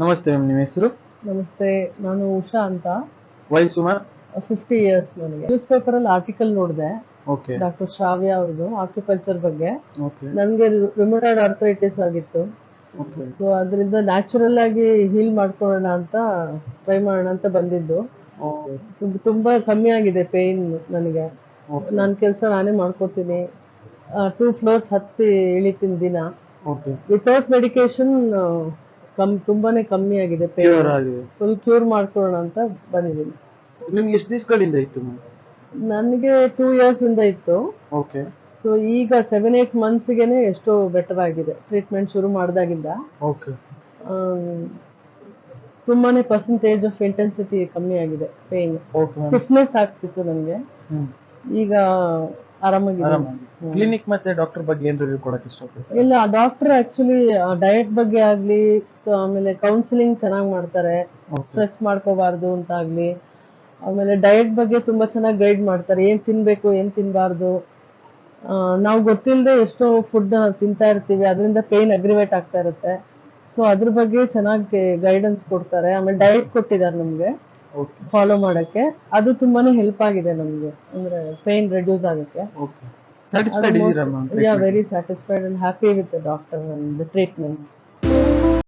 ನಮಸ್ತೆ ಮ್ಯಾಮ್, ನಿಮ್ಮ ಹೆಸರು? ನಮಸ್ತೆ, ನಾನು ಉಷಾ ಅಂತ. ವಯಸ್ಸು ಮ್ಯಾಮ್? 50 ಇಯರ್ಸ್. ನನಗೆ ನ್ಯೂಸ್ ಪೇಪರ್ ಅಲ್ಲಿ ಆರ್ಟಿಕಲ್ ನೋಡಿದೆ, ಓಕೆ ಡಾಕ್ಟರ್ ಶ್ರಾವ್ಯ ಅವ್ರದ್ದು ಆಕ್ಯುಪಂಚರ್ ಬಗ್ಗೆ. ಓಕೆ ನನಗೆ ರುಮಟಾಯ್ಡ್ ಆರ್ಥರೈಟಿಸ್ ಆಗಿತ್ತು. ಓಕೆ ಸೊ ಅದರಿಂದ ನ್ಯಾಚುರಲ್ ಆಗಿ ಹೀಲ್ ಮಾಡ್ಕೊಳ್ಳೋಣ ಅಂತ ಟ್ರೈ ಮಾಡೋಣ ಅಂತ ಬಂದಿದ್ದು. ಓಕೆ ತುಂಬಾ ಕಮ್ಮಿ ಆಗಿದೆ ಪೇಯ್ನ್ ನನಗೆ. ಓಕೆ ನನ್ನ ಕೆಲಸ ನಾನೇ ಮಾಡ್ಕೋತೀನಿ. 2 ಫ್ಲೋರ್ಸ್ ಹತ್ತಿ ಇಳಿತೀನಿ ದಿನ. ಓಕೆ ವಿತೌಟ್ ಮೆಡಿಕೇಶನ್ ತುಂಬಾನೇ ಕಮ್ಮಿ ಆಗಿದೆ ಪೇಯ್ನ್. ಕ್ಯೂರ್ ಆಗಿದೆ. ಫುಲ್ ಕ್ಯೂರ್ ಮಾಡ್ಕೊಳ್ಳೋಣ ಅಂತ ಬಂದಿದ್ದೀನಿ. ನಿಮ್ಗೆ ಎಷ್ಟು ದಿವಸಗಳಿಂದ ಇತ್ತು ಮ್ಯಾಮ್? ನನಗೆ 2 ಇಯರ್ಸ್ ಇಂದ ಇತ್ತು. ಓಕೆ ಸೊ ಈಗ 7-8 ಮಂತ್ಸ್ಗೆನೆ ಎಷ್ಟೋ ಬೆಟರ್ ಆಗಿದೆ ಟ್ರೀಟ್ಮೆಂಟ್ ಶುರು ಮಾಡಿದಾಗಿಂದ. ಓಕೆ ತುಂಬಾನೇ ಪರ್ಸೆಂಟೇಜ್ ಆಫ್ ಇಂಟೆನ್ಸಿಟಿ ಕಮ್ಮಿ ಆಗಿದೆ ಪೇನ್. ಓಕೆ ಸ್ಟಿಫ್ನೆಸ್ ಆಗ್ತಿತ್ತು ನನಗೆ, ಈಗ ಆರಾಮಾಗಿದೆ. ಆರಾಮಾಗಿ. ಕ್ಲಿನಿಕ್ ಮತ್ತೆ ಡಾಕ್ಟರ್ ಬಗ್ಗೆ ಏನ್ ರಿವ್ಯೂ ಕೊಡಕ್ಕೆ ಇಷ್ಟಪಡ್ತೀರಾ? ಇಲ್ಲ, ಡಾಕ್ಟರ್ ಆಕ್ಚುಲಿ ಡಯಟ್ ಬಗ್ಗೆ ಆಗ್ಲಿ, ಆಮೇಲೆ ಕೌನ್ಸಿಲಿಂಗ್ ಚೆನ್ನಾಗಿ ಮಾಡ್ತಾರೆ. ಸ್ಟ್ರೆಸ್ ಮಾಡ್ಕೋಬಾರ್ದು ಅಂತ ಆಗ್ಲಿ, ಆಮೇಲೆ ಡಯಟ್ ಬಗ್ಗೆ ತುಂಬಾ ಚೆನ್ನಾಗಿ ಗೈಡ್ ಮಾಡ್ತಾರೆ. ಏನ್ ತಿನ್ಬೇಕು, ಏನ್ ತಿನ್ಬಾರ್ದು. ನಾವು ಗೊತ್ತಿಲ್ಲದೆ ಎಷ್ಟೋ ಫುಡ್ ತಿಂತಾ ಇರ್ತೀವಿ, ಅದರಿಂದ ಪೇನ್ ಅಗ್ರಿವೇಟ್ ಆಗ್ತಾ ಇರುತ್ತೆ. ಸೊ ಅದ್ರ ಬಗ್ಗೆ ಚೆನ್ನಾಗಿ ಗೈಡೆನ್ಸ್ ಕೊಡ್ತಾರೆ. ಆಮೇಲೆ ಡಯಟ್ ಕೊಟ್ಟಿದ್ದಾರೆ ನಮ್ಗೆ ಓಕೆ ಫಾಲೋ ಮಾಡಕ್ಕೆ. ಅದು ತುಂಬಾನೇ ಹೆಲ್ಪ್ ಆಗಿದೆ ನಮ್ಗೆ, ಅಂದ್ರೆ ಪೇನ್ ರೆಡ್ಯೂಸ್ ಆಗುತ್ತೆ. ಓಕೆ ಸ್ಯಾಟಿಸ್ಫೈಡ್ ಇದ್ದೀರಾ ma'am? Very satisfied and happy with the doctor and the treatment.